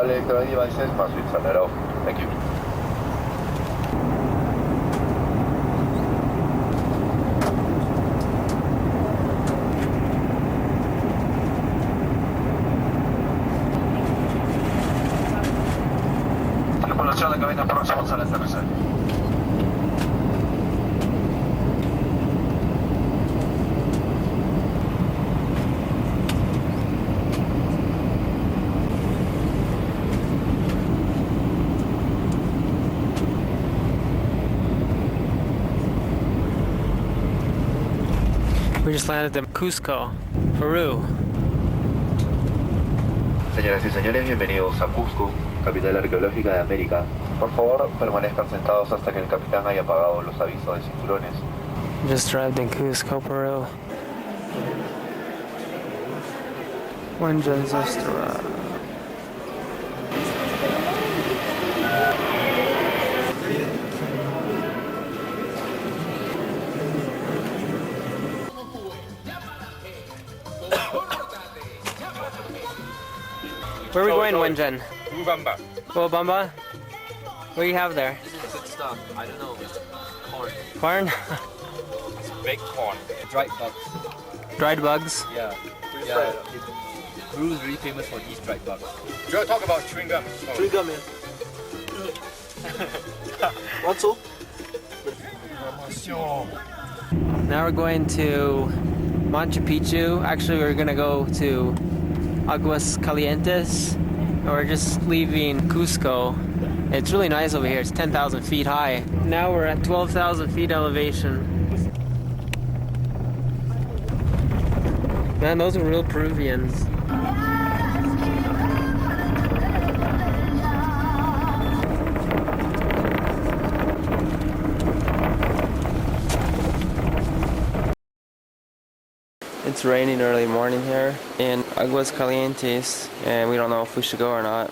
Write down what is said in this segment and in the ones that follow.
electronic devices must be turned off. Thank you. Tripulación de cabina próximos al aterrizaje. We just landed in Cusco, Peru. Señoras y señores, bienvenidos a Cusco, capital arqueológica de América. Por favor, permanezcan sentados hasta que el capitán haya apagado los avisos de cinturones. Just arrived in Cusco, Peru. Wengen's just arrived. Where are we going, Wengen? Bamba. Bamba? What do you have there? Good stuff. I don't know. Corn. Corn? Baked corn. Dried bugs. Dried bugs? Yeah. Yeah. Peru is really famous for these dried bugs. Do you want to talk about chewing gum? Chewing gum, yeah. Want to? Now we're going to Machu Picchu. Actually, we're gonna go to Aguas Calientes. And we're just leaving Cusco. It's really nice over here. It's 10,000 feet high. Now we're at 12,000 feet elevation. Man, those are real Peruvians. It's raining early morning here in Aguas Calientes, and we don't know if we should go or not.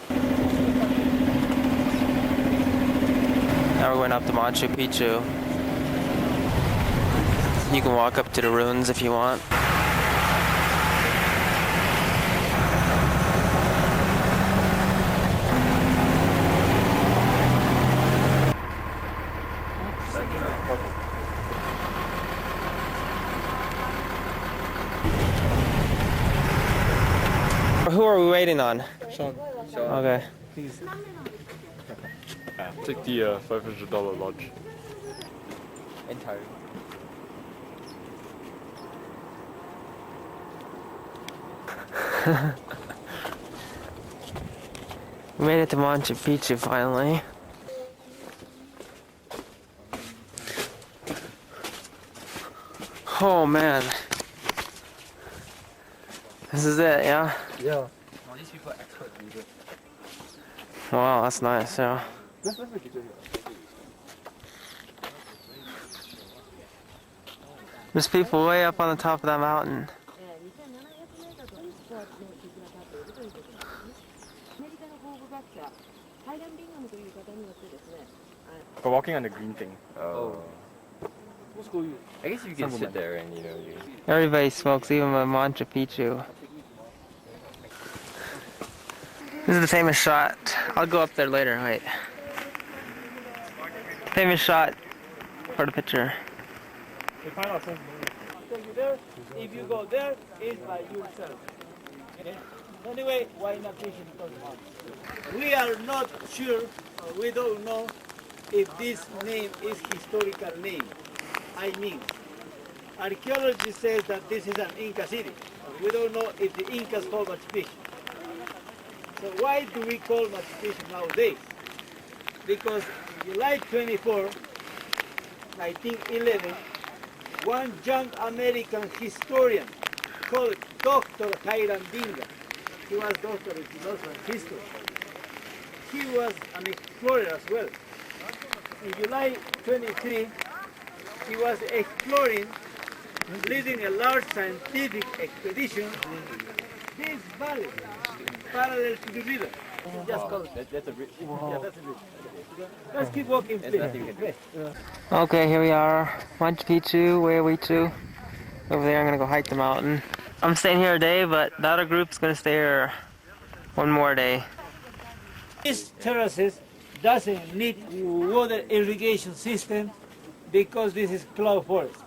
Now we're going up to Machu Picchu. You can walk up to the ruins if you want. Who are we waiting on? Sean. Okay. Please. Take the $500 lodge. Entire. We made it to Machu Picchu finally. Oh man. This is it, yeah? Yeah. Oh, these people are expert leaders. Wow, that's nice, yeah. Let's make it here. There's people way up on the top of that mountain. We're walking on the green thing. Oh. I guess you can sit there and you. Everybody smokes, even at Machu Picchu. This is the famous shot. I'll go up there later, wait. Famous shot for the picture. If you go there, it's by yourself. Okay? Anyway, why not fishing? We are not sure, we don't know if this name is historical name. I mean, archaeology says that this is an Inca city. We don't know if the Incas call Machu Picchu. So why do we call Machu Picchu nowadays? Because July 24, 1911, one young American historian called Dr. Hiram Bingham. He was doctor in philosophy and history. He was an explorer as well. In July 23, he was exploring, leading a large scientific expedition, this valley, parallel to the river. Just call it. That's a bridge. Yeah, that's a bit. Let's keep walking, There's please. nothing we can do. Okay, here we are. Machu Picchu, where are we to? Over there, I'm gonna go hike the mountain. I'm staying here a day, but the other group's gonna stay here one more day. These terraces doesn't need water irrigation system because this is cloud forest.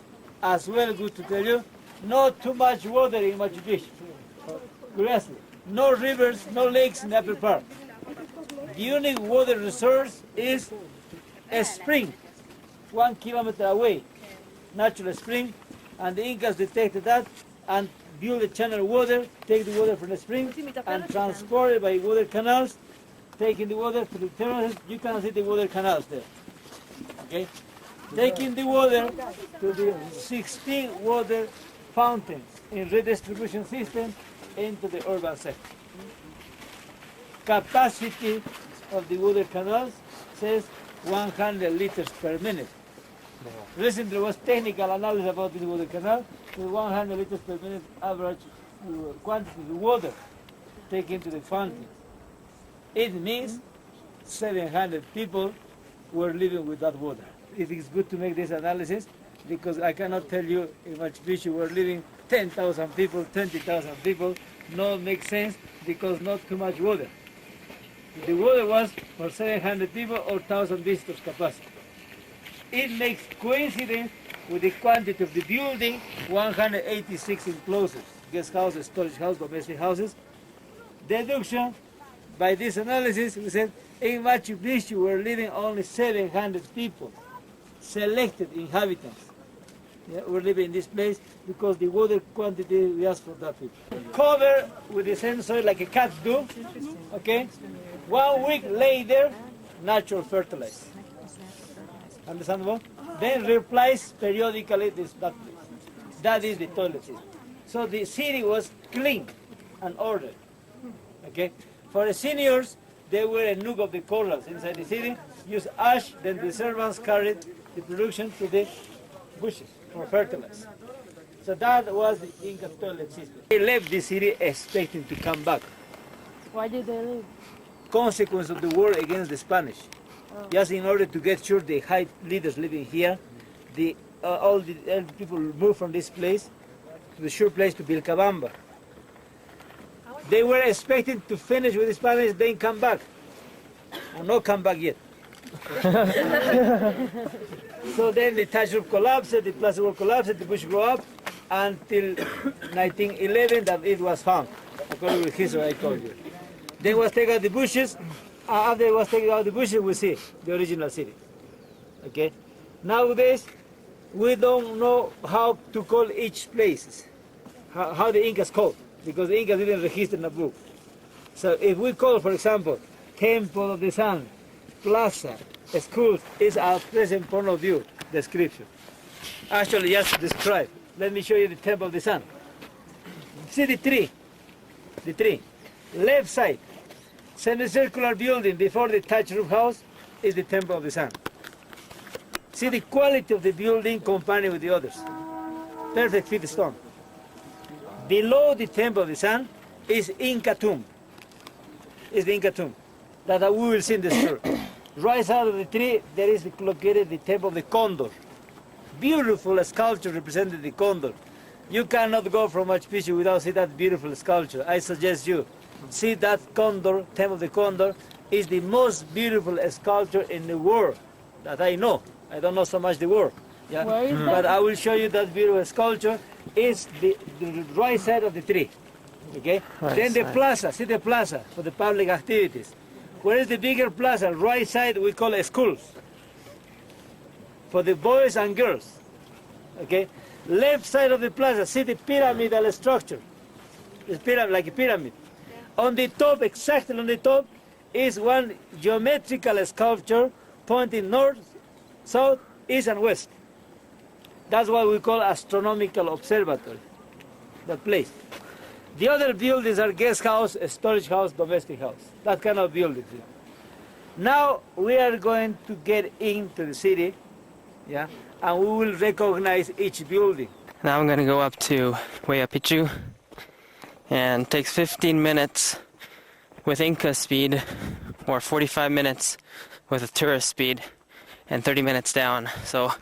As well, good to tell you, not too much water in Machu Picchu. Curiously, no rivers, no lakes in the upper part. The only water resource is a spring, 1 kilometer away, natural spring, and the Incas detected that and built a channel water, take the water from the spring and transport it by water canals, taking the water to the terraces. You can see the water canals there. Okay, taking the water to the 16 water fountains in redistribution system into the urban sector. Capacity of the water canals says 100 liters per minute. Recently there was technical analysis about this water canal. The 100 liters per minute average quantity of water taken to the fountain. It means 700 people were living with that water. It is good to make this analysis because I cannot tell you in Machu Picchu were living 10,000 people, 20,000 people. No, makes sense because not too much water. The water was for 700 people or 1,000 visitors capacity. It makes coincidence with the quantity of the building, 186 enclosures, guest houses, storage house, domestic houses. Deduction, by this analysis, we said in Machu Picchu were living only 700 people, selected inhabitants. Yeah, were living in this place because the water quantity we asked for that people. Cover with the same soil like a cats do, okay? 1 week later, natural fertilizer. Understandable? Then replace periodically that place. That is the toilet system. So the city was clean and ordered. Okay? For the seniors, they were a nook of the corrals inside the city, use ash, then the servants carried the production to the bushes for fertilizer. So that was the Inca toilet system. They left the city expecting to come back. Why did they leave? Consequence of the war against the Spanish. Just in order to get sure the high leaders living here, all the people moved from this place to the sure place to Vilcabamba. They were expecting to finish with the Spanish, then come back. And not come back yet. So then the thatch roof collapsed, the plaster wall collapsed, the bush grew up until 1911 that it was found, according to the history I told you. Then was taken out the bushes. After it was taken out the bushes, we see the original city. Okay. Nowadays, we don't know how to call each place, how the Incas called, because the Incas didn't register in a book. So if we call, for example, Temple of the Sun, Plaza, schools, is our present point of view description. Actually, just describe. Let me show you the Temple of the Sun. See the tree. The tree. Left side, semicircular building before the thatch roof house is the Temple of the Sun. See the quality of the building compared with the others. Perfect fit stone. Below the Temple of the Sun is Inca tomb. Is the Inca tomb that we will see in the tour. Right side of the tree, there is located the Temple of the Condor. Beautiful sculpture representing the condor. You cannot go from Machu Picchu without seeing that beautiful sculpture. I suggest you see that condor, Temple of the Condor, is the most beautiful sculpture in the world that I know. I don't know so much the world. Yeah? Where is that? But I will show you that beautiful sculpture. Is the right side of the tree. Okay? Right Then the side. plaza, see the plaza for the public activities. Where is the bigger plaza? Right side we call it schools. For the boys and girls. Okay? Left side of the plaza, see the pyramidal structure. It's like a pyramid. On the top, exactly on the top, is one geometrical sculpture pointing north, south, east and west. That's what we call astronomical observatory, that place. The other buildings are guest house, storage house, domestic house, that kind of buildings. Now we are going to get into the city, yeah, and we will recognize each building. Now I'm gonna go up to Machu Picchu, and it takes 15 minutes with Inca speed, or 45 minutes with a tourist speed, and 30 minutes down. So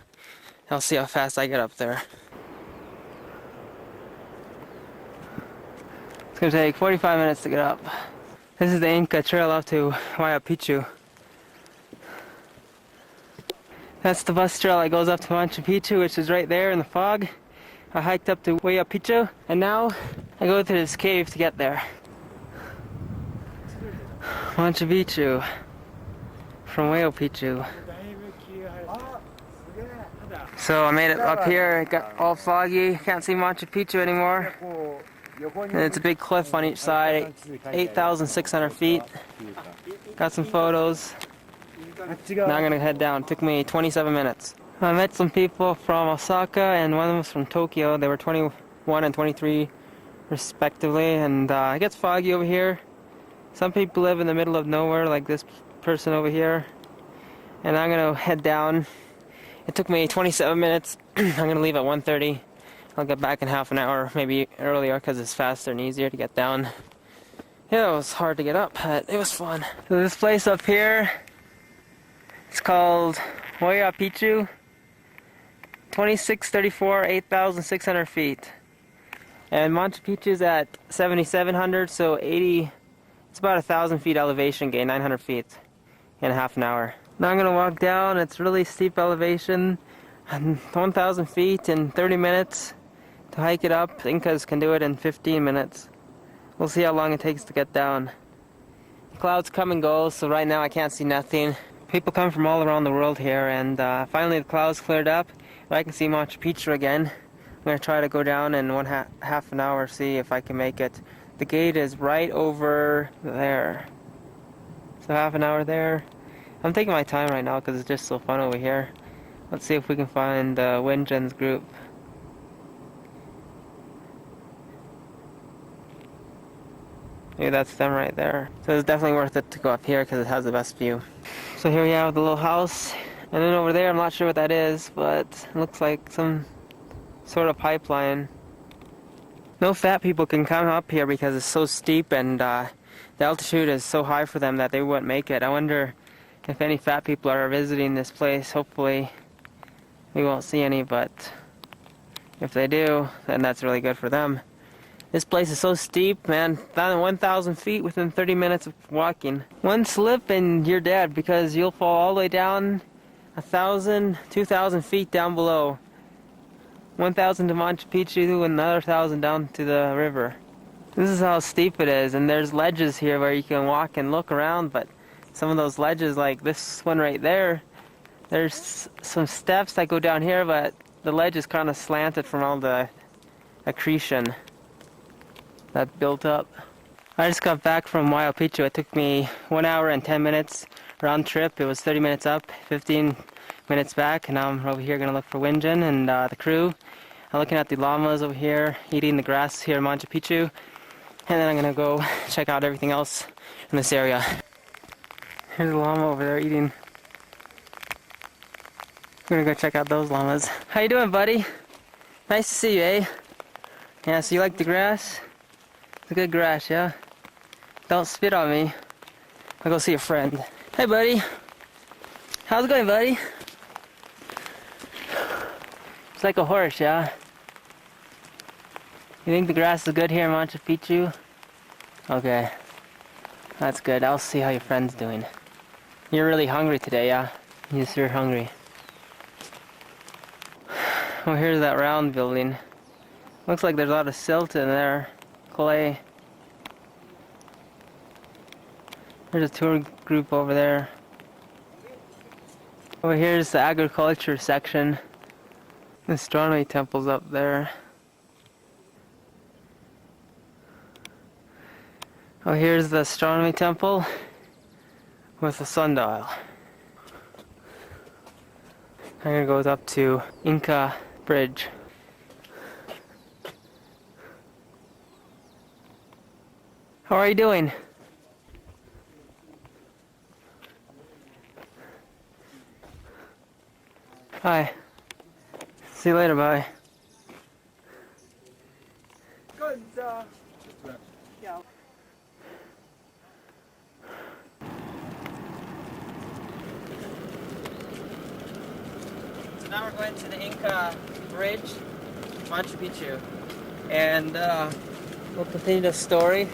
I'll see how fast I get up there. It's gonna take 45 minutes to get up. This is the Inca Trail up to Machu Picchu. That's the bus trail that goes up to Machu Picchu, which is right there in the fog. I hiked up to Machu Picchu, and now I go through this cave to get there. Machu Picchu. From Machu Picchu. So I made it up here, it got all foggy, can't see Machu Picchu anymore. And it's a big cliff on each side, 8,600 feet. Got some photos. Now I'm gonna head down. It took me 27 minutes. I met some people from Osaka and one was from Tokyo. They were 21 and 23 respectively, and it gets foggy over here. Some people live in the middle of nowhere like this person over here. And I'm gonna head down. It took me 27 minutes. I'm gonna leave at 1:30. I'll get back in half an hour, maybe earlier, because it's faster and easier to get down. Yeah, it was hard to get up, but it was fun. So this place up here, it's called Machu Picchu. 2634, 8,600 feet. And Machu Picchu is at 7,700, so 80, it's about 1,000 feet elevation gain, 900 feet in half an hour. Now I'm gonna walk down. It's really steep elevation, 1,000 feet in 30 minutes to hike it up. Incas can do it in 15 minutes. We'll see how long it takes to get down. Clouds come and go, so right now I can't see nothing. People come from all around the world here, and finally the clouds cleared up. I can see Machu Picchu again. I'm gonna try to go down in half an hour, see if I can make it. The gate is right over there. So half an hour there. I'm taking my time right now because it's just so fun over here. Let's see if we can find Wenjen's group. Maybe that's them right there. So it's definitely worth it to go up here because it has the best view. So here we have the little house. And then over there, I'm not sure what that is, but it looks like some sort of pipeline. No fat people can come up here because it's so steep and the altitude is so high for them that they wouldn't make it. I wonder if any fat people are visiting this place. Hopefully we won't see any, but if they do, then that's really good for them. This place is so steep, man. Down 1,000 feet within 30 minutes of walking. One slip and you're dead because you'll fall all the way down 1,000, 2,000 feet down below. 1,000 to Machu Picchu and another 1,000 down to the river. This is how steep it is, and there's ledges here where you can walk and look around, but some of those ledges, like this one right there, there's some steps that go down here, but the ledge is kind of slanted from all the accretion that built up. I just got back from Machu Picchu. It took me 1 hour and 10 minutes round trip. It was 30 minutes up, 15 minutes back, and now I'm over here gonna look for Wenjen and the crew. I'm looking at the llamas over here, eating the grass here in Machu Picchu, and then I'm gonna go check out everything else in this area. Here's a llama over there eating. I'm gonna go check out those llamas. How you doing, buddy? Nice to see you, eh? Yeah, so you like the grass? It's a good grass, yeah? Don't spit on me. I'll go see a friend. Hey, buddy. How's it going, buddy? It's like a horse, yeah? You think the grass is good here in Machu Picchu? Okay. That's good. I'll see how your friend's doing. You're really hungry today, yeah? Yes, you're hungry. Well, here's that round building. Looks like there's a lot of silt in there. Clay. There's a tour group over there. Over here's the agriculture section. The astronomy temple's up there. Oh, here's the astronomy temple with a sundial. I'm gonna go up to Inca Bridge. How are you doing? Hi. See you later, bye. Good. Yeah. So now we're going to the Inca Bridge, Machu Picchu, and we'll continue the story.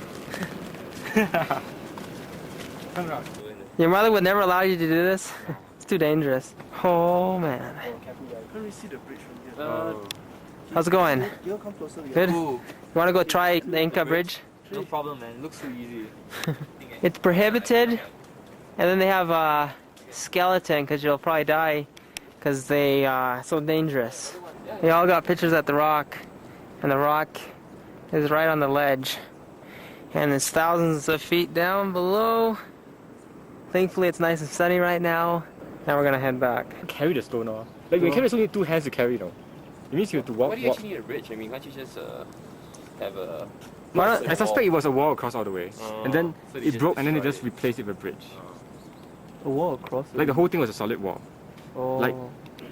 Your mother would never allow you to do this? It's too dangerous. Oh man. Can't really see the bridge from here. How's it going? You come closer. Good? You want to go try the Inca Bridge? No problem, man. It looks so easy. It's prohibited, and then they have a skeleton because you'll probably die because they so dangerous. They all got pictures at the rock, and the rock is right on the ledge, and it's thousands of feet down below. Thankfully it's nice and sunny right now. Now we're gonna head back. Carry the stone off. Like when you carry, you need 2 hands to carry, though. It means you have to walk. Why do you actually need a bridge? I mean, can't you just have a... I suspect it was a wall across all the way, and then so they it just broke, and then they destroyed just replaced it with a bridge. A wall across. Like the whole thing was a solid wall. Oh. Like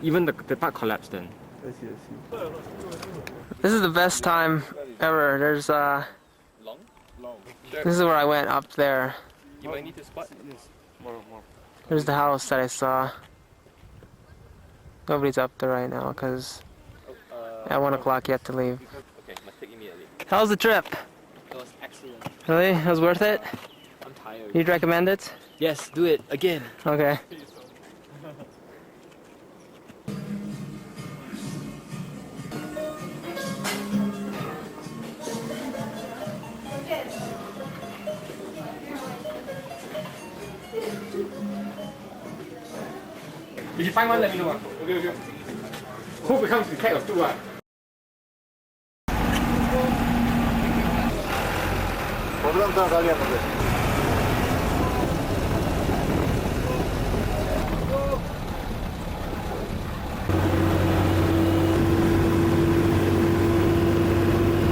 even the part collapsed then. I see. This is the best time ever. There's Long? this is where I went up there. You might need to spot. Yes. More. There's the house that I saw. Nobody's up there right now because at 1 o'clock you have to leave. Okay, must take immediately. How's the trip? That was excellent. Really? It was worth it? I'm tired. You'd recommend it? Yes, do it again. Okay. If you find one, let me know. Okay. Hope it comes to pack of 2. ¿Por dónde está saliendo?